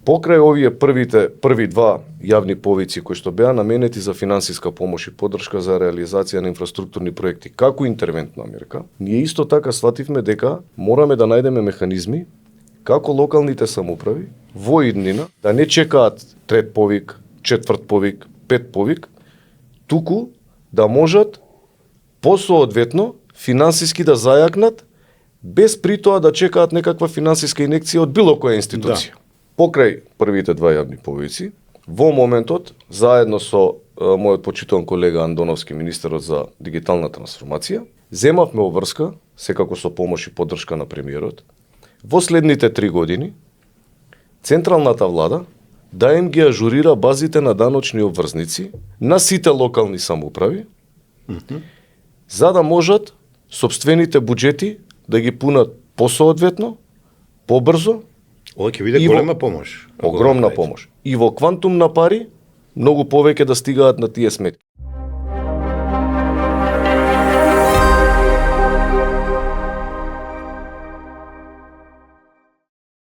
Покрај овие први два јавни повици кои што беа наменети за финансиска помош и поддршка за реализација на инфраструктурни проекти како интервентна мерка, ние исто така свативме дека мораме да најдеме механизми како локалните самоуправи во иднина да не чекаат трет повик, четврт повик, пет повик, туку да можат посоодветно финансиски да зајакнат без при тоа да чекаат некаква финансиска инекција од било која институција. Да. Покрај првите два јавни повици, во моментот, заедно со мојот почитуван колега Андоновски, министерот за дигитална трансформација, земавме обврска, секако со помош и поддршка на премиерот, во следните 3 години, централната влада да им ги ажурира базите на даночни обврзници на сите локални самоуправи, за да можат собствените буџети да ги пунат посоодветно, побрзо. Ова ќе биде голема помош. Огромна помош. И во квантум на пари, многу повеќе да стигаат на тие сметки.